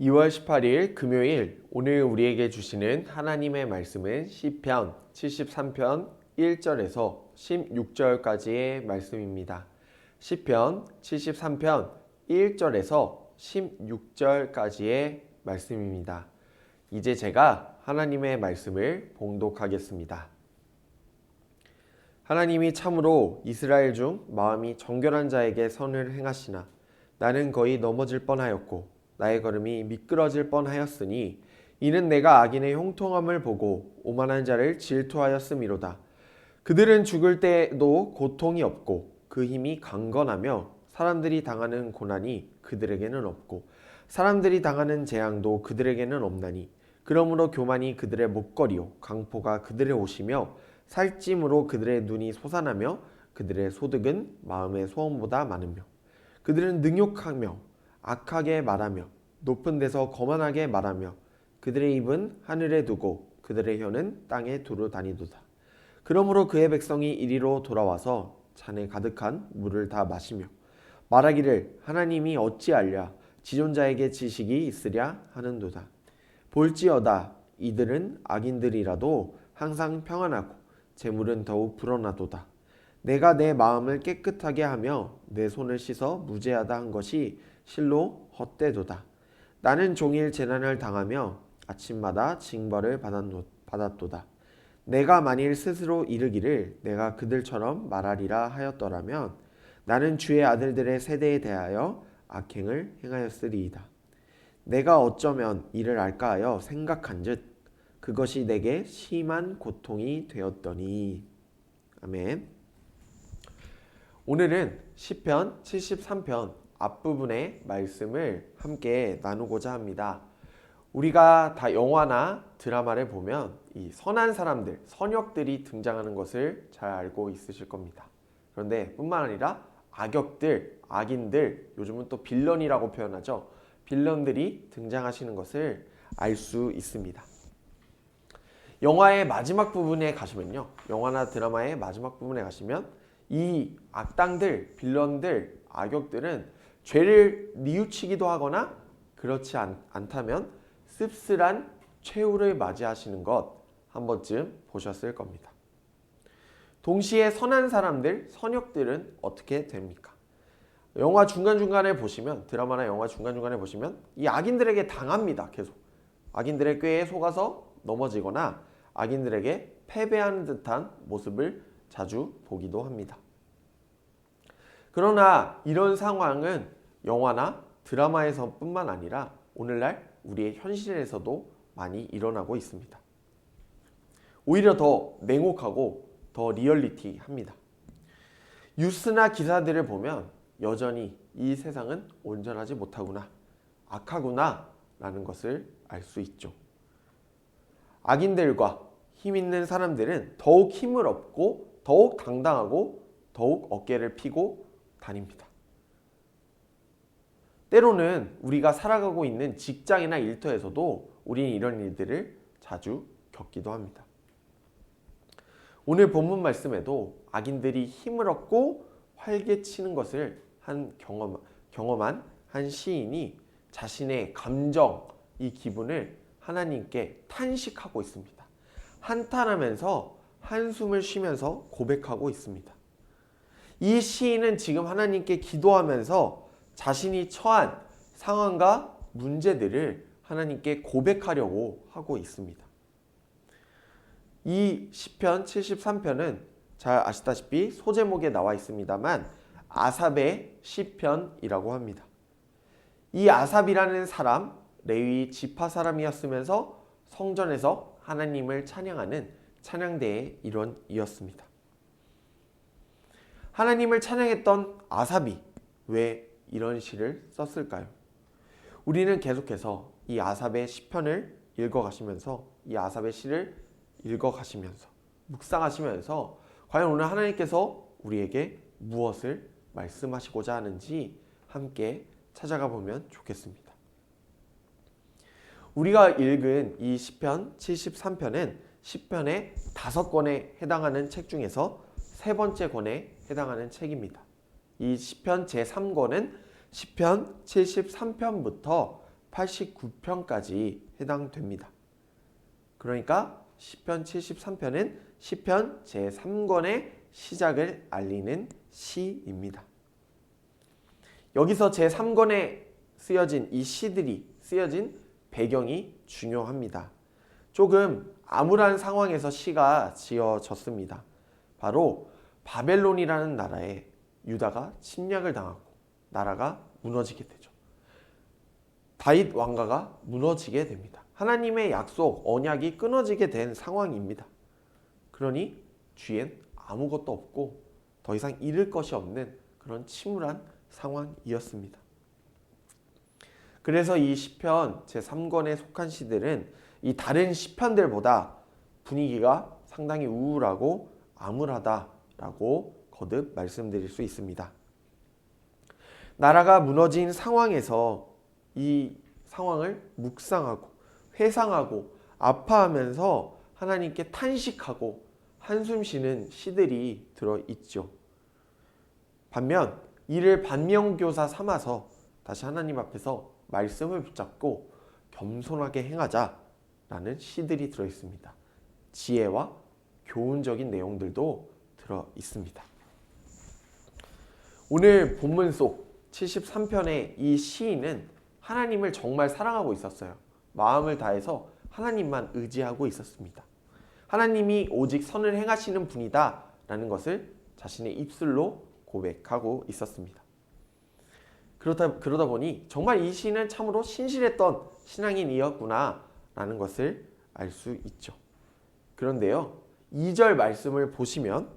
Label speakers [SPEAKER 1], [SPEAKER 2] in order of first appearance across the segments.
[SPEAKER 1] 2월 18일 금요일, 오늘 우리에게 주시는 하나님의 말씀은 시편 73편 1절에서 16절까지의 말씀입니다. 시편 73편 1절에서 16절까지의 말씀입니다. 이제 제가 하나님의 말씀을 봉독하겠습니다. 하나님이 참으로 이스라엘 중 마음이 정결한 자에게 선을 행하시나 나는 거의 넘어질 뻔하였고 나의 걸음이 미끄러질 뻔하였으니 이는 내가 악인의 형통함을 보고 오만한 자를 질투하였음이로다. 그들은 죽을 때도 고통이 없고 그 힘이 강건하며 사람들이 당하는 고난이 그들에게는 없고 사람들이 당하는 재앙도 그들에게는 없나니 그러므로 교만이 그들의 목걸이요 강포가 그들의 옷이며 살찜으로 그들의 눈이 솟아나며 그들의 소득은 마음의 소원보다 많으며 그들은 능욕하며 악하게 말하며 높은 데서 거만하게 말하며 그들의 입은 하늘에 두고 그들의 혀는 땅에 두루 다니도다. 그러므로 그의 백성이 이리로 돌아와서 잔에 가득한 물을 다 마시며 말하기를 하나님이 어찌알랴 지존자에게 지식이 있으랴 하는도다. 볼지어다 이들은 악인들이라도 항상 평안하고 재물은 더욱 불어나도다. 내가 내 마음을 깨끗하게 하며 내 손을 씻어 무죄하다 한 것이 실로 헛되도다. 나는 종일 재난을 당하며 아침마다 징벌을 받았도다. 내가 만일 스스로 이르기를 내가 그들처럼 말하리라 하였더라면 나는 주의 아들들의 세대에 대하여 악행을 행하였으리이다. 내가 어쩌면 이를 알까 하여 생각한즉 그것이 내게 심한 고통이 되었더니. 아멘. 오늘은 시편 73편 앞부분의 말씀을 함께 나누고자 합니다. 우리가 다 영화나 드라마를 보면 이 선한 사람들, 선역들이 등장하는 것을 잘 알고 있으실 겁니다. 그런데 뿐만 아니라 악역들, 악인들, 요즘은 또 빌런이라고 표현하죠. 빌런들이 등장하시는 것을 알 수 있습니다. 영화의 마지막 부분에 가시면요. 영화나 드라마의 마지막 부분에 가시면 이 악당들, 빌런들, 악역들은 죄를 뉘우치기도 하거나 그렇지 않다면 씁쓸한 최후를 맞이하시는 것 한 번쯤 보셨을 겁니다. 동시에 선한 사람들, 선역들은 어떻게 됩니까? 영화 중간중간에 보시면, 드라마나 영화 중간중간에 보시면 이 악인들에게 당합니다. 계속. 악인들의 꾀에 속아서 넘어지거나 악인들에게 패배하는 듯한 모습을 자주 보기도 합니다. 그러나 이런 상황은 영화나 드라마에서 뿐만 아니라 오늘날 우리의 현실에서도 많이 일어나고 있습니다. 오히려 더 냉혹하고 더 리얼리티합니다. 뉴스나 기사들을 보면 여전히 이 세상은 온전하지 못하구나, 악하구나 라는 것을 알 수 있죠. 악인들과 힘 있는 사람들은 더욱 힘을 얻고 더욱 당당하고 더욱 어깨를 피고 다닙니다. 때로는 우리가 살아가고 있는 직장이나 일터에서도 우리는 이런 일들을 자주 겪기도 합니다. 오늘 본문 말씀에도 악인들이 힘을 얻고 활개치는 것을 경험한 한 시인이 자신의 감정, 이 기분을 하나님께 탄식하고 있습니다. 한탄하면서 한숨을 쉬면서 고백하고 있습니다. 이 시인은 지금 하나님께 기도하면서 자신이 처한 상황과 문제들을 하나님께 고백하려고 하고 있습니다. 이 시편 73편은 잘 아시다시피 소제목에 나와 있습니다만 아삽의 시편이라고 합니다. 이 아삽이라는 사람, 레위 지파 사람이었으면서 성전에서 하나님을 찬양하는 찬양대의 일원이었습니다. 하나님을 찬양했던 아삽이 왜 이런 시를 썼을까요? 우리는 계속해서 이 아삽의 시편을 읽어가시면서 이 아삽의 시를 읽어가시면서 묵상하시면서 과연 오늘 하나님께서 우리에게 무엇을 말씀하시고자 하는지 함께 찾아가 보면 좋겠습니다. 우리가 읽은 이 시편 73편은 시편의 5권에 해당하는 책 중에서 3번째 권에 해당하는 책입니다. 이 시편 제3권은 시편 73편부터 89편까지 해당됩니다. 그러니까 시편 73편은 시편 제3권의 시작을 알리는 시입니다. 여기서 제3권에 쓰여진 이 시들이 쓰여진 배경이 중요합니다. 조금 암울한 상황에서 시가 지어졌습니다. 바로 바벨론이라는 나라에 유다가 침략을 당하고 나라가 무너지게 되죠. 다윗 왕가가 무너지게 됩니다. 하나님의 약속, 언약이 끊어지게 된 상황입니다. 그러니 뒤엔 아무것도 없고 더 이상 잃을 것이 없는 그런 침울한 상황이었습니다. 그래서 이 시편 제3권에 속한 시들은 이 다른 시편들보다 분위기가 상당히 우울하고 암울하다라고 거듭 말씀드릴 수 있습니다. 나라가 무너진 상황에서 이 상황을 묵상하고 회상하고 아파하면서 하나님께 탄식하고 한숨 쉬는 시들이 들어있죠. 반면 이를 반면교사 삼아서 다시 하나님 앞에서 말씀을 붙잡고 겸손하게 행하자라는 시들이 들어있습니다. 지혜와 교훈적인 내용들도 들어있습니다. 오늘 본문 속 73편의 이 시인은 하나님을 정말 사랑하고 있었어요. 마음을 다해서 하나님만 의지하고 있었습니다. 하나님이 오직 선을 행하시는 분이다 라는 것을 자신의 입술로 고백하고 있었습니다. 그러다 보니 정말 이 시인은 참으로 신실했던 신앙인이었구나 라는 것을 알 수 있죠. 그런데요, 2절 말씀을 보시면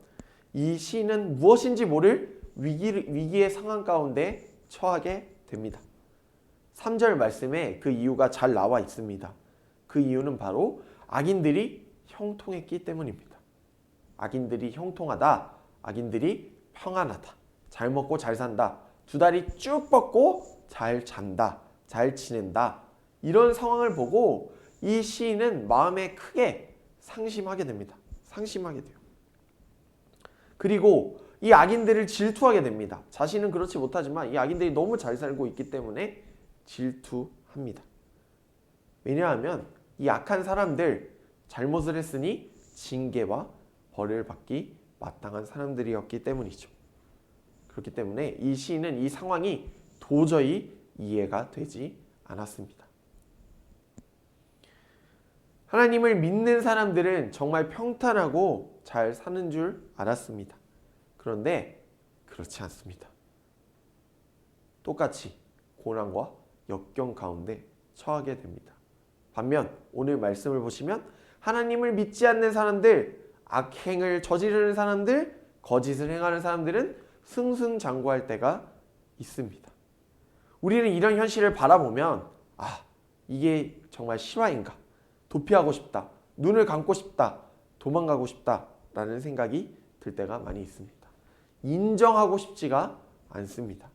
[SPEAKER 1] 이 시인은 무엇인지 모를 위기의 상황 가운데 처하게 됩니다. 3절 말씀에 그 이유가 잘 나와 있습니다. 그 이유는 바로 악인들이 형통했기 때문입니다. 악인들이 형통하다, 악인들이 평안하다, 잘 먹고 잘 산다, 두 다리 쭉 뻗고 잘 잔다, 잘 지낸다, 이런 상황을 보고 이 시인은 마음에 크게 상심하게 됩니다. 상심하게 돼요. 그리고 이 악인들을 질투하게 됩니다. 자신은 그렇지 못하지만 이 악인들이 너무 잘 살고 있기 때문에 질투합니다. 왜냐하면 이 악한 사람들, 잘못을 했으니 징계와 벌을 받기 마땅한 사람들이었기 때문이죠. 그렇기 때문에 이 시인은 이 상황이 도저히 이해가 되지 않았습니다. 하나님을 믿는 사람들은 정말 평탄하고 잘 사는 줄 알았습니다. 그런데 그렇지 않습니다. 똑같이 고난과 역경 가운데 처하게 됩니다. 반면 오늘 말씀을 보시면 하나님을 믿지 않는 사람들, 악행을 저지르는 사람들, 거짓을 행하는 사람들은 승승장구할 때가 있습니다. 우리는 이런 현실을 바라보면 이게 정말 실화인가? 도피하고 싶다, 눈을 감고 싶다, 도망가고 싶다 라는 생각이 들 때가 많이 있습니다. 인정하고 싶지가 않습니다.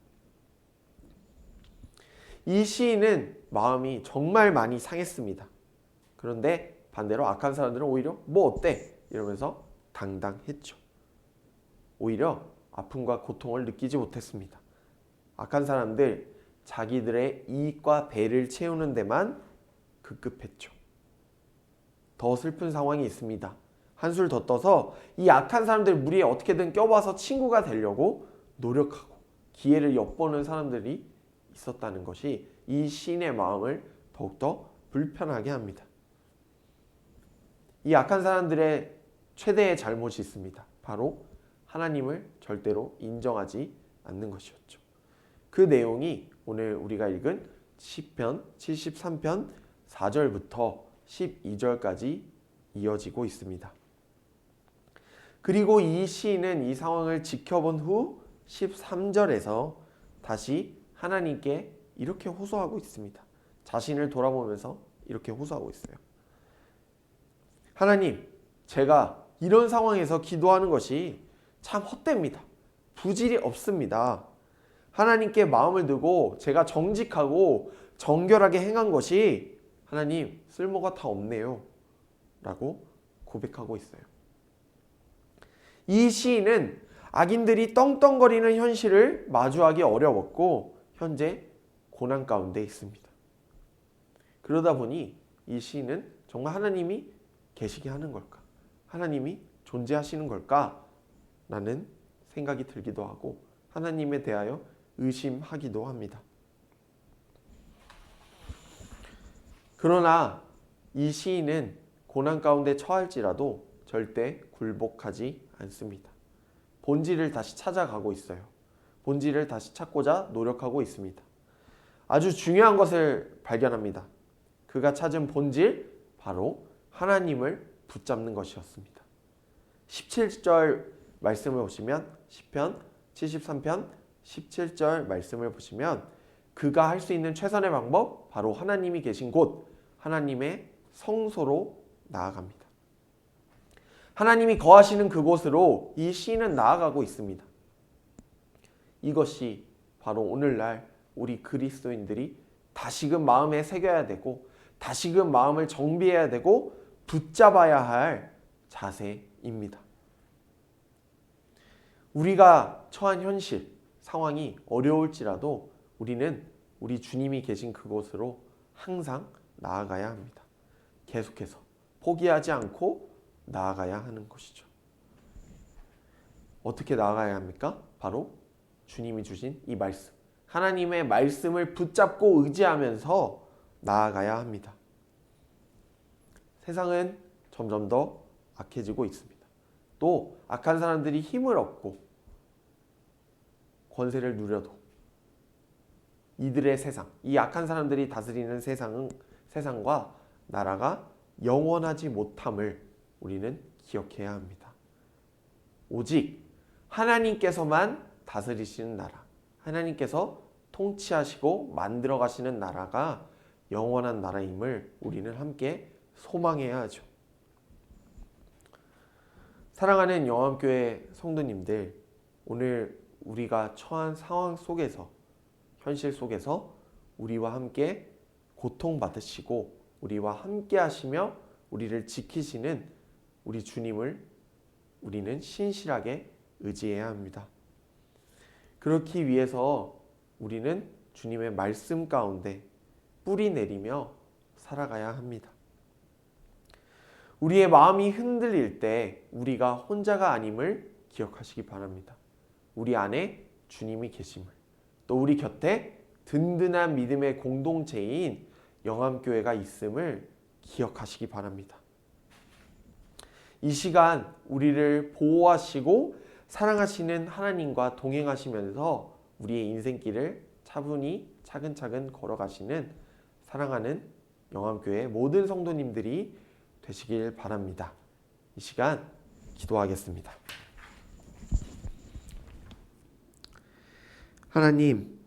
[SPEAKER 1] 이 시인은 마음이 정말 많이 상했습니다. 그런데 반대로 악한 사람들은 오히려 뭐 어때? 이러면서 당당했죠. 오히려 아픔과 고통을 느끼지 못했습니다. 악한 사람들, 자기들의 이익과 배를 채우는 데만 급급했죠. 더 슬픈 상황이 있습니다. 한술 더 떠서 이 악한 사람들 무리에 어떻게든 껴봐서 친구가 되려고 노력하고 기회를 엿보는 사람들이 있었다는 것이 이 시인의 마음을 더욱더 불편하게 합니다. 이 악한 사람들의 최대의 잘못이 있습니다. 바로 하나님을 절대로 인정하지 않는 것이었죠. 그 내용이 오늘 우리가 읽은 시편 73편 4절부터 12절까지 이어지고 있습니다. 그리고 이 시인은 이 상황을 지켜본 후 13절에서 다시 하나님께 이렇게 호소하고 있습니다. 자신을 돌아보면서 이렇게 호소하고 있어요. 하나님, 제가 이런 상황에서 기도하는 것이 참 헛됩니다. 부질이 없습니다. 하나님께 마음을 두고 제가 정직하고 정결하게 행한 것이 하나님 쓸모가 다 없네요 라고 고백하고 있어요. 이 시인은 악인들이 떵떵거리는 현실을 마주하기 어려웠고 현재 고난 가운데 있습니다. 그러다 보니 이 시인은 정말 하나님이 계시게 하는 걸까? 하나님이 존재하시는 걸까? 라는 생각이 들기도 하고 하나님에 대하여 의심하기도 합니다. 그러나 이 시인은 고난 가운데 처할지라도 절대 굴복하지 않습니다. 본질을 다시 찾아가고 있어요. 본질을 다시 찾고자 노력하고 있습니다. 아주 중요한 것을 발견합니다. 그가 찾은 본질, 바로 하나님을 붙잡는 것이었습니다. 17절 말씀을 보시면 시편 73편 17절 말씀을 보시면 그가 할 수 있는 최선의 방법, 바로 하나님이 계신 곳, 하나님의 성소로 나아갑니다. 하나님이 거하시는 그곳으로 이 시인은 나아가고 있습니다. 이것이 바로 오늘날 우리 그리스도인들이 다시금 마음에 새겨야 되고 다시금 마음을 정비해야 되고 붙잡아야 할 자세입니다. 우리가 처한 현실, 상황이 어려울지라도 우리는 우리 주님이 계신 그곳으로 항상 나아가야 합니다. 계속해서 포기하지 않고 나아가야 하는 것이죠. 어떻게 나아가야 합니까? 바로 주님이 주신 이 말씀, 하나님의 말씀을 붙잡고 의지하면서 나아가야 합니다. 세상은 점점 더 악해지고 있습니다. 또 악한 사람들이 힘을 얻고 권세를 누려도 이들의 세상, 이 악한 사람들이 다스리는 세상과 나라가 영원하지 못함을 우리는 기억해야 합니다. 오직 하나님께서만 다스리시는 나라, 하나님께서 통치하시고 만들어 가시는 나라가 영원한 나라임을 우리는 함께 소망해야 하죠. 사랑하는 영암교회 성도님들, 오늘 우리가 처한 상황 속에서, 현실 속에서 우리와 함께 고통받으시고 우리와 함께 하시며 우리를 지키시는 우리 주님을 우리는 신실하게 의지해야 합니다. 그렇기 위해서 우리는 주님의 말씀 가운데 뿌리 내리며 살아가야 합니다. 우리의 마음이 흔들릴 때 우리가 혼자가 아님을 기억하시기 바랍니다. 우리 안에 주님이 계심을, 또 우리 곁에 든든한 믿음의 공동체인 영암교회가 있음을 기억하시기 바랍니다. 이 시간 우리를 보호하시고 사랑하시는 하나님과 동행하시면서 우리의 인생길을 차분히 차근차근 걸어가시는 사랑하는 영암교회 모든 성도님들이 되시길 바랍니다. 이 시간 기도하겠습니다. 하나님,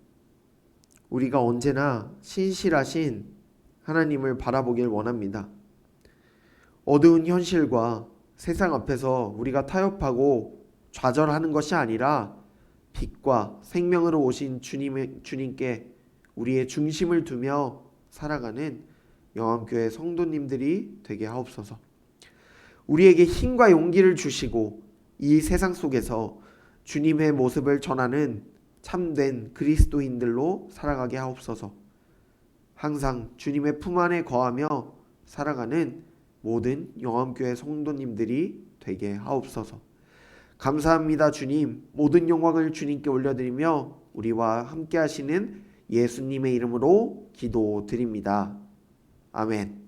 [SPEAKER 1] 우리가 언제나 신실하신 하나님을 바라보길 원합니다. 어두운 현실과 세상 앞에서 우리가 타협하고 좌절하는 것이 아니라 빛과 생명으로 오신 주님께 우리의 중심을 두며 살아가는 영암교회 성도님들이 되게 하옵소서. 우리에게 힘과 용기를 주시고 이 세상 속에서 주님의 모습을 전하는 참된 그리스도인들로 살아가게 하옵소서. 항상 주님의 품 안에 거하며 살아가는 모든 영암교회 성도님들이 되게 하옵소서. 감사합니다 주님. 모든 영광을 주님께 올려드리며 우리와 함께 하시는 예수님의 이름으로 기도드립니다. 아멘.